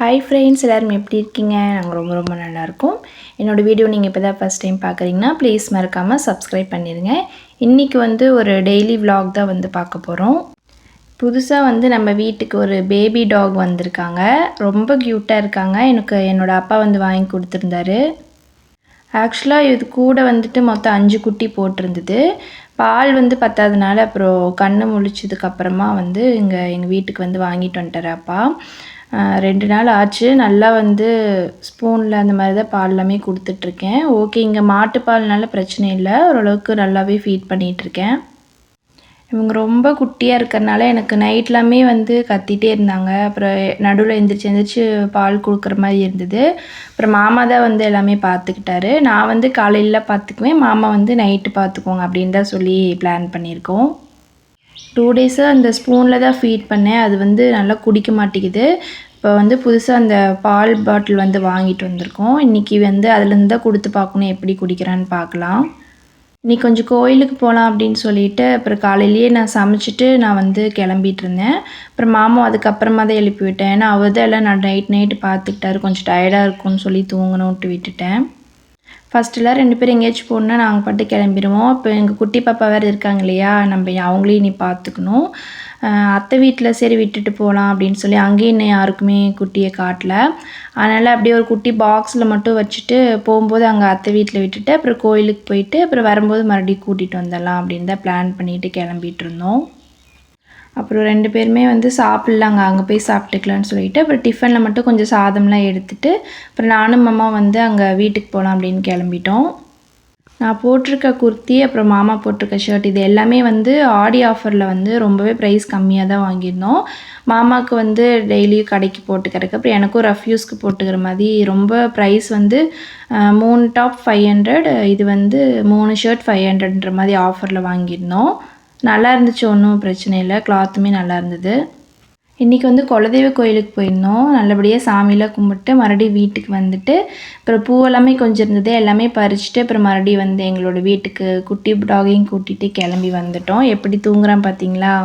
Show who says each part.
Speaker 1: Hi friends, எல்லோரும் எப்படி இருக்கீங்க? நாங்கள் ரொம்ப ரொம்ப நல்லாயிருக்கோம். என்னோடய வீடியோ நீங்கள் இப்போ தான் ஃபஸ்ட் டைம் பார்க்குறீங்கன்னா ப்ளீஸ் மறக்காமல் சப்ஸ்கிரைப் பண்ணிடுங்க. இன்றைக்கி ஒரு டெய்லி விலாக் தான் பார்க்க போகிறோம். புதுசாக நம்ம வீட்டுக்கு ஒரு பேபி டாக் வந்திருக்காங்க. ரொம்ப க்யூட்டாக இருக்காங்க. எனக்கு என்னோடய அப்பா வாங்கி கொடுத்துருந்தாரு. ஆக்சுவலாக இது கூட மொத்தம் 5 குட்டி போட்டிருந்தது. பால் பத்தாதனால அப்புறம் கண்ணு முழிச்சதுக்கப்புறமா எங்கள் வீட்டுக்கு வாங்கிட்டு வந்துட்டார் அப்பா. 2 நாள் ஆச்சு. நல்லா ஸ்பூனில் அந்த மாதிரி தான் பால் எல்லாமே கொடுத்துட்ருக்கேன். ஓகே, இங்கே மாட்டுப்பால்னால பிரச்சனை இல்லை. ஓரளவுக்கு நல்லாவே ஃபீட் பண்ணிகிட்ருக்கேன். இவங்க ரொம்ப குட்டியாக இருக்கிறனால எனக்கு நைட்லாமே கத்திகிட்டே இருந்தாங்க. அப்புறம் நடுவில் எந்திரிச்சு பால் கொடுக்குற மாதிரி இருந்தது. அப்புறம் மாமா தான் எல்லாமே பார்த்துக்கிட்டாரு. நான் காலையில் பார்த்துக்குவேன், மாமா நைட்டு பார்த்துக்குவோங்க அப்படின்னு தான் சொல்லி பிளான் பண்ணியிருக்கோம். 2 டேஸாக அந்த ஸ்பூனில் தான் ஃபீட் பண்ணேன். அது நல்லா குடிக்க மாட்டேங்குது. இப்போ புதுசாக அந்த பால் பாட்டில் வாங்கிட்டு வந்திருக்கோம். இன்றைக்கி அதுலேருந்து தான் கொடுத்து பார்க்கணும், எப்படி குடிக்கிறான்னு பார்க்கலாம். இன்றைக்கி கொஞ்சம் கோயிலுக்கு போகலாம் அப்படின்னு சொல்லிட்டு அப்புறம் காலையிலேயே நான் சமைச்சிட்டு நான் கிளம்பிட்டு இருந்தேன். அப்புறம் மாமா அதுக்கப்புறமா தான் எழுப்பி விட்டேன். ஏன்னா அவர் தான் எல்லாம் நான் நைட்டு பார்த்துக்கிட்டாரு. கொஞ்சம் டயர்டாக இருக்கும்னு சொல்லி தூங்கணுன்ட்டு விட்டுட்டேன். ஃபஸ்ட்டெல்லாம் 2 பேரும் எங்கேயாச்சும் போகணுன்னா நாங்கள் பாட்டு கிளம்பிடுவோம். இப்போ எங்கள் குட்டி பாப்பா வேறு இருக்காங்க இல்லையா, நம்ம அவங்களையும் இனி பார்த்துக்கணும். அத்தை வீட்டில் சரி விட்டுட்டு போகலாம் அப்படின்னு சொல்லி அங்கேயும் இன்னும் யாருக்குமே குட்டியை காட்டல. அதனால் அப்படியே ஒரு குட்டி பாக்ஸில் மட்டும் வச்சுட்டு போகும்போது அங்கே அத்தை வீட்டில் விட்டுட்டு அப்புறம் கோயிலுக்கு போயிட்டு அப்புறம் வரும்போது மறுபடியும் கூட்டிகிட்டு வந்துடலாம் அப்படின்னு தான் பிளான் பண்ணிவிட்டு கிளம்பிட்டு இருந்தோம். அப்புறம் 2 பேருமே சாப்பிட்லாங்க, அங்கே போய் சாப்பிட்டுக்கலான்னு சொல்லிவிட்டு அப்புறம் டிஃபனில் மட்டும் கொஞ்சம் சாதம்லாம் எடுத்துகிட்டு அப்புறம் நானும் மாமா அங்கே வீட்டுக்கு போகலாம் அப்படின்னு கிளம்பிட்டோம். நான் போட்டிருக்க குர்த்தி அப்புறம் மாமா போட்டிருக்க ஷர்ட் இது எல்லாமே ஆடி ஆஃபரில் ரொம்பவே ப்ரைஸ் கம்மியாக தான் வாங்கியிருந்தோம். மாமாவுக்கு டெய்லியும் கடைக்கு போட்டுக்கிறதுக்கு அப்புறம் எனக்கும் ரஃப்யூஸ்க்கு போட்டுக்கிற மாதிரி ரொம்ப ப்ரைஸ் 3 டாப் 500, இது 3 ஷர்ட் 500ன்ற மாதிரி ஆஃபரில் வாங்கியிருந்தோம். நல்லா இருந்துச்சு, ஒன்றும் பிரச்சனை இல்லை. கிளாத்துமே நல்லா இருந்தது. இன்றைக்கி குலதெய்வ கோயிலுக்கு போயிருந்தோம். நல்லபடியாக சாமியெலாம் கும்பிட்டு மறுபடியும் வீட்டுக்கு வந்துட்டு அப்புறம் பூவெல்லாமே கொஞ்சம் இருந்தது, எல்லாமே பறிச்சுட்டு அப்புறம் மறுபடியும் எங்களோட வீட்டுக்கு குட்டி டாகையும் கூட்டிகிட்டு கிளம்பி வந்துட்டோம். எப்படி தூங்குறான் பார்த்தீங்களா?